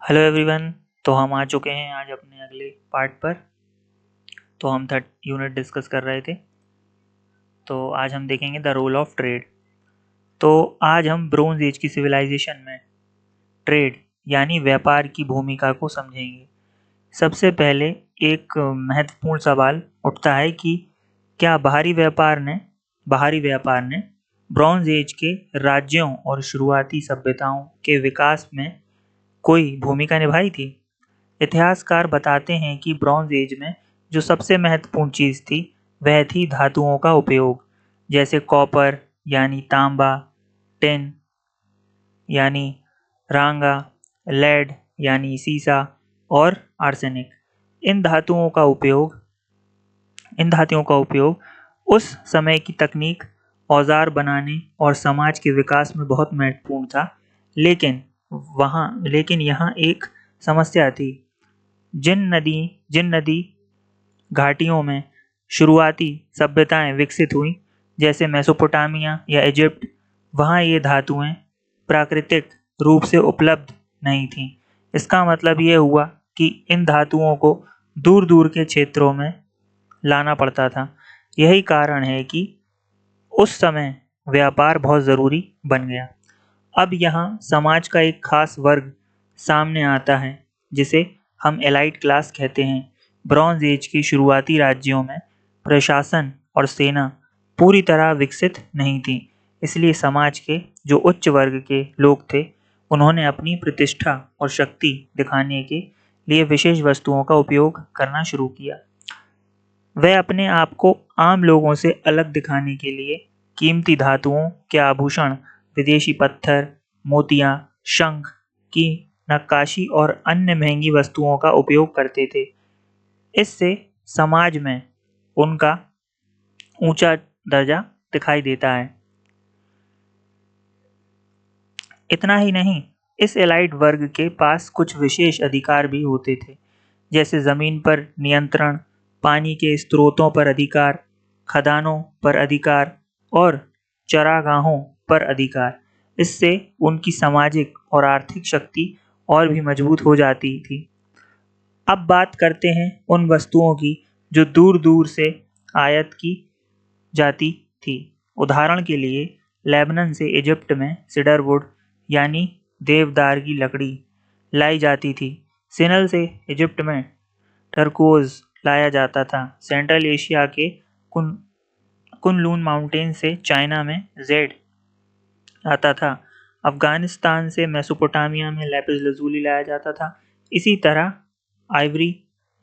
Hello everyone. तो हम आ चुके हैं आज अपने अगले पार्ट पर। तो हम थर्ड यूनिट डिस्कस कर रहे थे। तो आज हम देखेंगे द रोल ऑफ ट्रेड। तो आज हम ब्रोंज एज की सिविलाइजेशन में ट्रेड यानी व्यापार की भूमिका को समझेंगे। सबसे पहले एक महत्वपूर्ण सवाल उठता है कि क्या बाहरी व्यापार ने ब्रॉन्ज एज के राज्यों और शुरुआती सभ्यताओं के विकास में कोई भूमिका निभाई थी। इतिहासकार बताते हैं कि ब्रॉन्ज एज में जो सबसे महत्वपूर्ण चीज थी वह थी धातुओं का उपयोग, जैसे कॉपर यानी तांबा, टिन यानी रांगा, लेड यानी सीसा और आर्सेनिक। इन धातुओं का उपयोग इन धातुओं का उपयोग उस समय की तकनीक, औजार बनाने और समाज के विकास में बहुत महत्वपूर्ण था। लेकिन यहाँ एक समस्या थी। जिन नदी घाटियों में शुरुआती सभ्यताएं विकसित हुईं, जैसे मेसोपोटामिया या इजिप्ट, वहां ये धातुएं प्राकृतिक रूप से उपलब्ध नहीं थीं। इसका मतलब ये हुआ कि इन धातुओं को दूर दूर के क्षेत्रों में लाना पड़ता था। यही कारण है कि उस समय व्यापार बहुत ज़रूरी बन गया। अब यहाँ समाज का एक खास वर्ग सामने आता है, जिसे हम एलाइट क्लास कहते हैं। ब्रॉन्ज एज के शुरुआती राज्यों में प्रशासन और सेना पूरी तरह विकसित नहीं थी। इसलिए समाज के जो उच्च वर्ग के लोग थे, उन्होंने अपनी प्रतिष्ठा और शक्ति दिखाने के लिए विशेष वस्तुओं का उपयोग करना शुरू किया। वह अपने आप को आम लोगों से अलग दिखाने के लिए कीमती धातुओं के आभूषण, विदेशी पत्थर, मोतियां, शंख की नक्काशी और अन्य महंगी वस्तुओं का उपयोग करते थे। इससे समाज में उनका ऊंचा दर्जा दिखाई देता है। इतना ही नहीं, इस एलाइट वर्ग के पास कुछ विशेष अधिकार भी होते थे, जैसे जमीन पर नियंत्रण, पानी के स्रोतों पर अधिकार, खदानों पर अधिकार और चरागाहों पर अधिकार। इससे उनकी सामाजिक और आर्थिक शक्ति और भी मजबूत हो जाती थी। अब बात करते हैं उन वस्तुओं की जो दूर दूर से आयात की जाती थी। उदाहरण के लिए लेबनान से इजिप्ट में सीडरवुड यानी देवदार की लकड़ी लाई जाती थी। सिनल से इजिप्ट में टर्कोज लाया जाता था। सेंट्रल एशिया के कुन कुनलून माउंटेन से चाइना में जेड आता था। अफगानिस्तान से मेसोपोटामिया में लैपिस लजूली लाया जाता था। इसी तरह आइवरी,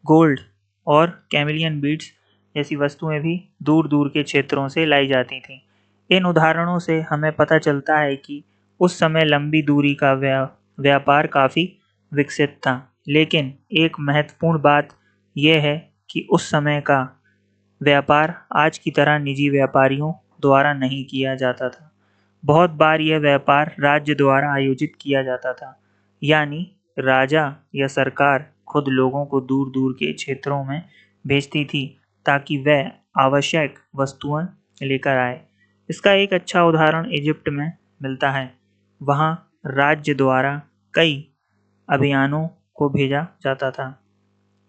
गोल्ड और कैमिलियन बीड्स जैसी वस्तुएं भी दूर दूर के क्षेत्रों से लाई जाती थीं। इन उदाहरणों से हमें पता चलता है कि उस समय लंबी दूरी का व्यापार काफ़ी विकसित था। लेकिन एक महत्वपूर्ण बात यह है कि उस समय का व्यापार आज की तरह निजी व्यापारियों द्वारा नहीं किया जाता था। बहुत बार यह व्यापार राज्य द्वारा आयोजित किया जाता था, यानी राजा या सरकार खुद लोगों को दूर दूर के क्षेत्रों में भेजती थी ताकि वह आवश्यक वस्तुएं लेकर आए। इसका एक अच्छा उदाहरण इजिप्ट में मिलता है। वहाँ राज्य द्वारा कई अभियानों को भेजा जाता था।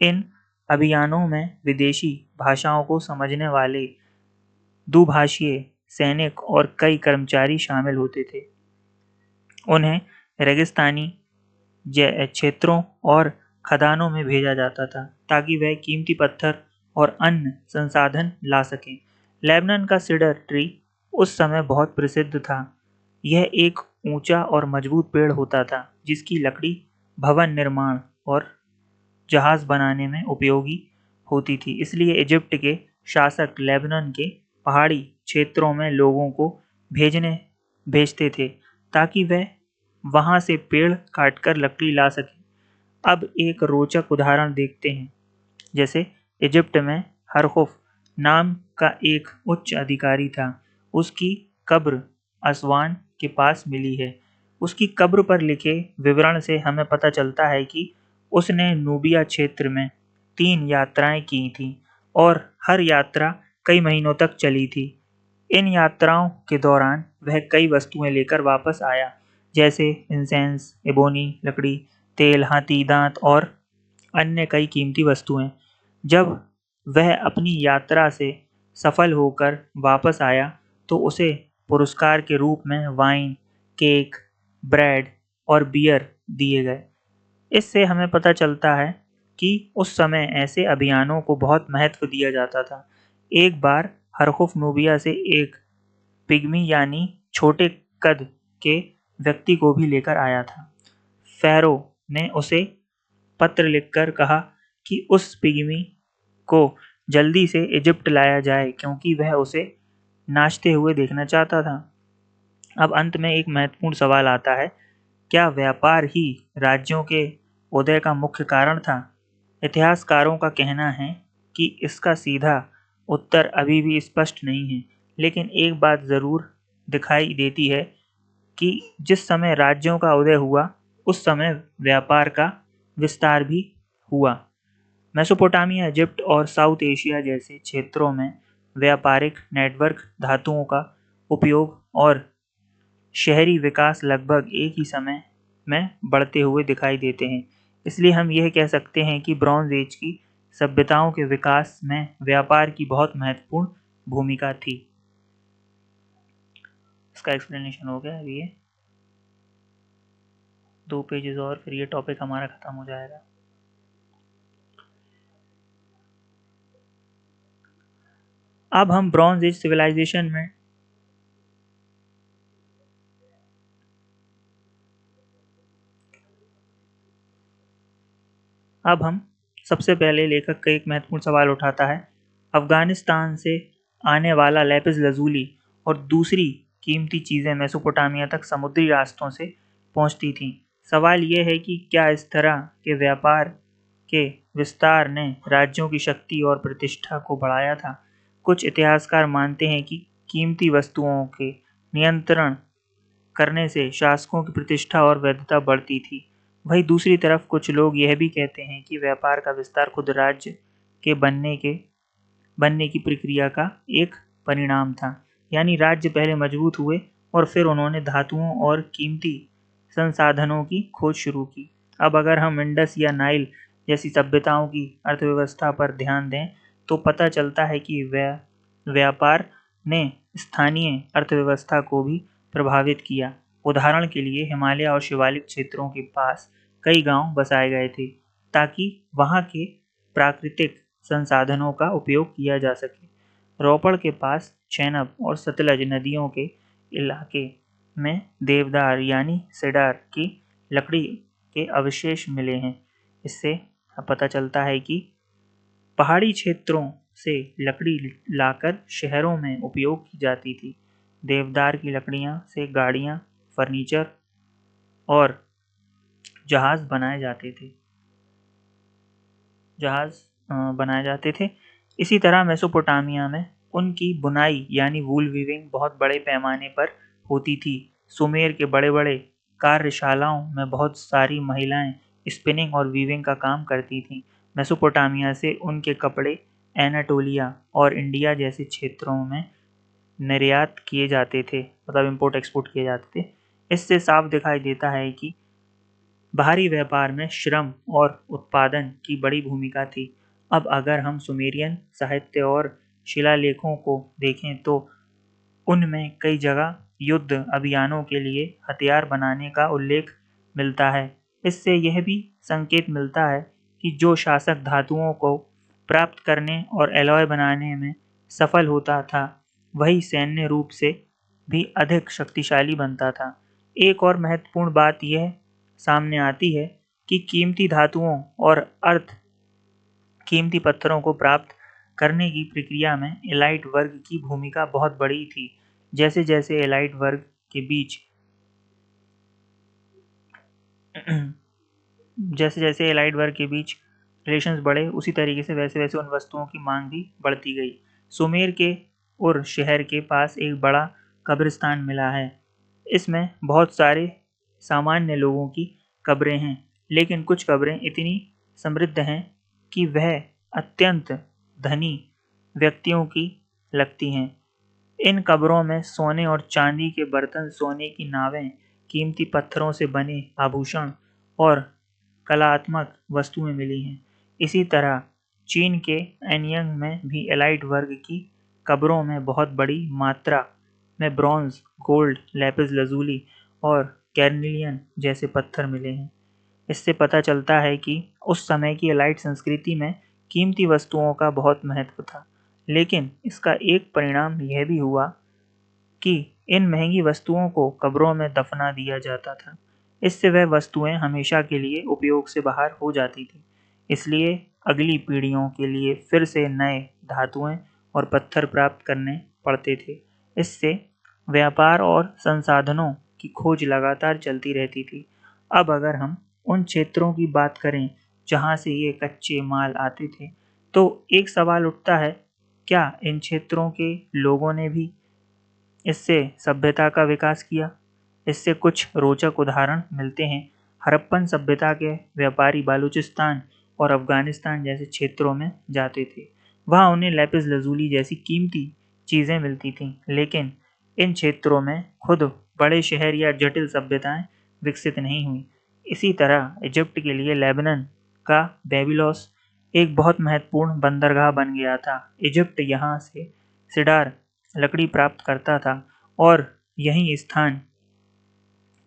इन अभियानों में विदेशी भाषाओं को समझने वाले दुभाषीय सैनिक और कई कर्मचारी शामिल होते थे। उन्हें रेगिस्तानी क्षेत्रों और खदानों में भेजा जाता था ताकि वह कीमती पत्थर और अन्य संसाधन ला सकें। लेबनान का सीडर ट्री उस समय बहुत प्रसिद्ध था। यह एक ऊंचा और मजबूत पेड़ होता था जिसकी लकड़ी भवन निर्माण और जहाज बनाने में उपयोगी होती थी। इसलिए इजिप्ट के शासक लेबनान के पहाड़ी क्षेत्रों में लोगों को भेजते थे ताकि वह वहां से पेड़ काटकर लकड़ी ला सके। अब एक रोचक उदाहरण देखते हैं। जैसे इजिप्ट में हरखुफ नाम का एक उच्च अधिकारी था। उसकी कब्र असवान के पास मिली है। उसकी कब्र पर लिखे विवरण से हमें पता चलता है कि उसने नूबिया क्षेत्र में 3 यात्राएं की थीं और हर यात्रा कई महीनों तक चली थी। इन यात्राओं के दौरान वह कई वस्तुएं लेकर वापस आया, जैसे इंसेंस, एबोनी लकड़ी, तेल, हाथी दांत और अन्य कई कीमती वस्तुएं। जब वह अपनी यात्रा से सफल होकर वापस आया तो उसे पुरस्कार के रूप में वाइन, केक, ब्रेड और बियर दिए गए। इससे हमें पता चलता है कि उस समय ऐसे अभियानों को बहुत महत्व दिया जाता था। एक बार हरखुफ नूबिया से एक पिग्मी यानी छोटे कद के व्यक्ति को भी लेकर आया था। फ़ैरो ने उसे पत्र लिखकर कहा कि उस पिग्मी को जल्दी से इजिप्ट लाया जाए क्योंकि वह उसे नाचते हुए देखना चाहता था। अब अंत में एक महत्वपूर्ण सवाल आता है, क्या व्यापार ही राज्यों के उदय का मुख्य कारण था? इतिहासकारों का कहना है कि इसका सीधा उत्तर अभी भी स्पष्ट नहीं है, लेकिन एक बात जरूर दिखाई देती है कि जिस समय राज्यों का उदय हुआ उस समय व्यापार का विस्तार भी हुआ। मेसोपोटामिया, इजिप्ट और साउथ एशिया जैसे क्षेत्रों में व्यापारिक नेटवर्क, धातुओं का उपयोग और शहरी विकास लगभग एक ही समय में बढ़ते हुए दिखाई देते हैं। इसलिए हम यह कह सकते हैं कि ब्रॉन्ज एज की सभ्यताओं के विकास में व्यापार की बहुत महत्वपूर्ण भूमिका थी। इसका एक्सप्लेनेशन हो गया। अभी ये 2 पेजेस और फिर ये टॉपिक हमारा खत्म हो जाएगा। अब हम ब्रॉन्ज एज सिविलाइजेशन में सबसे पहले लेखक का एक महत्वपूर्ण सवाल उठाता है। अफगानिस्तान से आने वाला लैपिस लजूली और दूसरी कीमती चीज़ें मेसोपोटामिया तक समुद्री रास्तों से पहुंचती थीं। सवाल यह है कि क्या इस तरह के व्यापार के विस्तार ने राज्यों की शक्ति और प्रतिष्ठा को बढ़ाया था? कुछ इतिहासकार मानते हैं कि कीमती वस्तुओं के नियंत्रण करने से शासकों की प्रतिष्ठा और वैधता बढ़ती थी। वहीं दूसरी तरफ कुछ लोग यह भी कहते हैं कि व्यापार का विस्तार खुद राज्य के बनने की प्रक्रिया का एक परिणाम था। यानी राज्य पहले मजबूत हुए और फिर उन्होंने धातुओं और कीमती संसाधनों की खोज शुरू की। अब अगर हम इंडस या नाइल जैसी सभ्यताओं की अर्थव्यवस्था पर ध्यान दें तो पता चलता है कि व्यापार ने स्थानीय अर्थव्यवस्था को भी प्रभावित किया। उदाहरण के लिए हिमालय और शिवालिक क्षेत्रों के पास कई गांव बसाए गए थे ताकि वहां के प्राकृतिक संसाधनों का उपयोग किया जा सके। रोपड़ के पास चेनाब और सतलज नदियों के इलाके में देवदार यानी सेडार की लकड़ी के अवशेष मिले हैं। इससे पता चलता है कि पहाड़ी क्षेत्रों से लकड़ी लाकर शहरों में उपयोग की जाती थी। देवदार की लकड़ियां से गाड़ियां, फर्नीचर और जहाज बनाए जाते थे। इसी तरह मेसोपोटामिया में उनकी बुनाई यानी वूल वीविंग बहुत बड़े पैमाने पर होती थी। सुमेर के बड़े-बड़े कार्यशालाओं में बहुत सारी महिलाएं स्पिनिंग और वीविंग का काम करती थीं। मेसोपोटामिया से उनके कपड़े एनाटोलिया और इंडिया जैसे क्षेत्रों में निर्यात किए जाते थे, मतलब इंपोर्ट एक्सपोर्ट किए जाते थे। इससे साफ दिखाई देता है कि बाहरी व्यापार में श्रम और उत्पादन की बड़ी भूमिका थी। अब अगर हम सुमेरियन साहित्य और शिलालेखों को देखें तो उनमें कई जगह युद्ध अभियानों के लिए हथियार बनाने का उल्लेख मिलता है। इससे यह भी संकेत मिलता है कि जो शासक धातुओं को प्राप्त करने और एलॉय बनाने में सफल होता था, वही सैन्य रूप से भी अधिक शक्तिशाली बनता था। एक और महत्वपूर्ण बात यह सामने आती है कि कीमती धातुओं और अर्ध कीमती पत्थरों को प्राप्त करने की प्रक्रिया में एलाइट वर्ग की भूमिका बहुत बड़ी थी। जैसे जैसे एलाइट वर्ग के बीच रिलेशंस बढ़े, उसी तरीके से वैसे वैसे उन वस्तुओं की मांग भी बढ़ती गई। सुमेर के उर शहर के पास एक बड़ा कब्रिस्तान मिला है। इसमें बहुत सारे सामान्य लोगों की कब्रें हैं, लेकिन कुछ कब्रें इतनी समृद्ध हैं कि वह अत्यंत धनी व्यक्तियों की लगती हैं। इन कब्रों में सोने और चांदी के बर्तन, सोने की नावें, कीमती पत्थरों से बने आभूषण और कलात्मक वस्तुएं मिली हैं। इसी तरह चीन के एनयंग में भी एलाइट वर्ग की कब्रों में बहुत बड़ी मात्रा में ब्रॉन्ज, गोल्ड, लेपिस लजूली और कैरनिलियन जैसे पत्थर मिले हैं। इससे पता चलता है कि उस समय की एलाइट संस्कृति में कीमती वस्तुओं का बहुत महत्व था। लेकिन इसका एक परिणाम यह भी हुआ कि इन महंगी वस्तुओं को कब्रों में दफना दिया जाता था। इससे वह वस्तुएं हमेशा के लिए उपयोग से बाहर हो जाती थी। इसलिए अगली पीढ़ियों के लिए फिर से नए धातुएं और पत्थर प्राप्त करने पड़ते थे। इससे व्यापार और संसाधनों की खोज लगातार चलती रहती थी। अब अगर हम उन क्षेत्रों की बात करें जहां से ये कच्चे माल आते थे, तो एक सवाल उठता है, क्या इन क्षेत्रों के लोगों ने भी इससे सभ्यता का विकास किया? इससे कुछ रोचक उदाहरण मिलते हैं। हड़प्पन सभ्यता के व्यापारी बलूचिस्तान और अफगानिस्तान जैसे क्षेत्रों में जाते थे। वहां उन्हें लेपिस लजूली जैसी कीमती चीजें मिलती थीं, लेकिन इन क्षेत्रों में खुद बड़े शहर या जटिल सभ्यताएं विकसित नहीं हुई। इसी तरह इजिप्ट के लिए लेबनान का बेबीलोस एक बहुत महत्वपूर्ण बंदरगाह बन गया था। इजिप्ट यहाँ से सिडार लकड़ी प्राप्त करता था और यही स्थान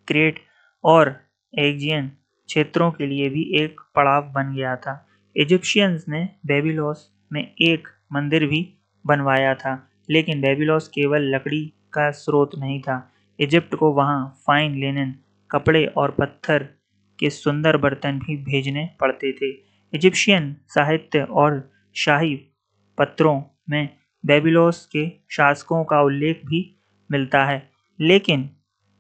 क्रेट और एजियन क्षेत्रों के लिए भी एक पड़ाव बन गया था। इजिप्शियंस ने बेबीलोस में एक मंदिर भी बनवाया था, लेकिन बेबीलोस केवल लकड़ी का स्रोत नहीं था। इजिप्ट को वहां फाइन लिनन, कपड़े और पत्थर के सुंदर बर्तन भी भेजने पड़ते थे। इजिप्शियन साहित्य और शाही पत्रों में बेबीलोस के शासकों का उल्लेख भी मिलता है। लेकिन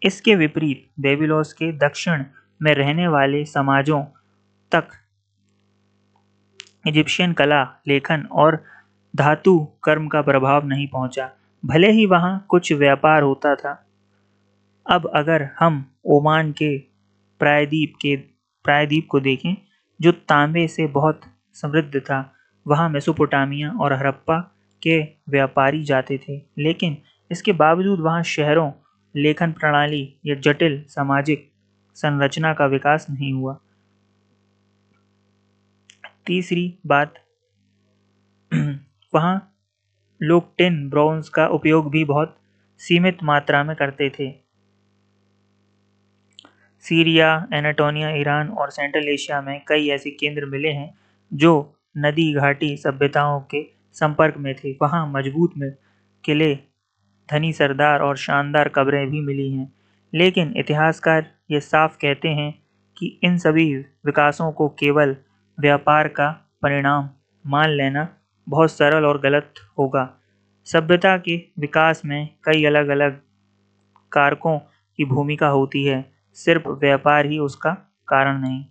इसके विपरीत बेबीलोस के दक्षिण में रहने वाले समाजों तक इजिप्शियन कला, लेखन और धातु कर्म का प्रभाव नहीं पहुंचा, भले ही वहां कुछ व्यापार होता था। अब अगर हम ओमान के प्रायद्वीप को देखें, जो तांबे से बहुत समृद्ध था, वहां मेसोपोटामिया और हड़प्पा के व्यापारी जाते थे। लेकिन इसके बावजूद वहां शहरों, लेखन प्रणाली या जटिल सामाजिक संरचना का विकास नहीं हुआ। तीसरी बात, वहां लोग टिन ब्रॉन्ज का उपयोग भी बहुत सीमित मात्रा में करते थे। सीरिया, एनाटोलिया, ईरान और सेंट्रल एशिया में कई ऐसे केंद्र मिले हैं जो नदी घाटी सभ्यताओं के संपर्क में थे। वहां मजबूत किले, धनी सरदार और शानदार कब्रें भी मिली हैं। लेकिन इतिहासकार ये साफ कहते हैं कि इन सभी विकासों को केवल व्यापार का परिणाम मान लेना बहुत सरल और गलत होगा। सभ्यता के विकास में कई अलग अलग कारकों की भूमिका होती है, सिर्फ व्यापार ही उसका कारण नहीं।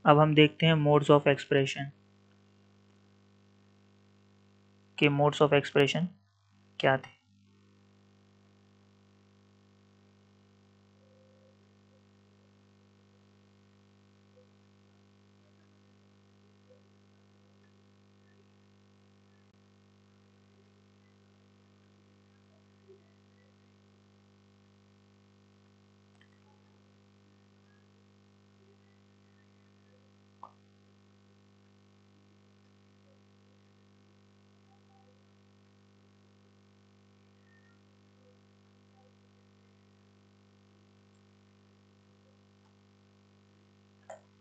अब हम देखते हैं मोड्स ऑफ एक्सप्रेशन के मोड्स ऑफ एक्सप्रेशन क्या थे।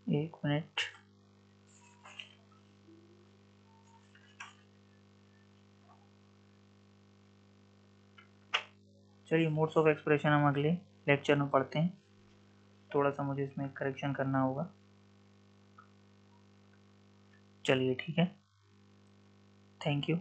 एक मिनट। चलिए, मोड्स ऑफ एक्सप्रेशन हम अगले लेक्चर में पढ़ते हैं। थोड़ा सा मुझे इसमें करेक्शन करना होगा। चलिए, ठीक है। Thank you.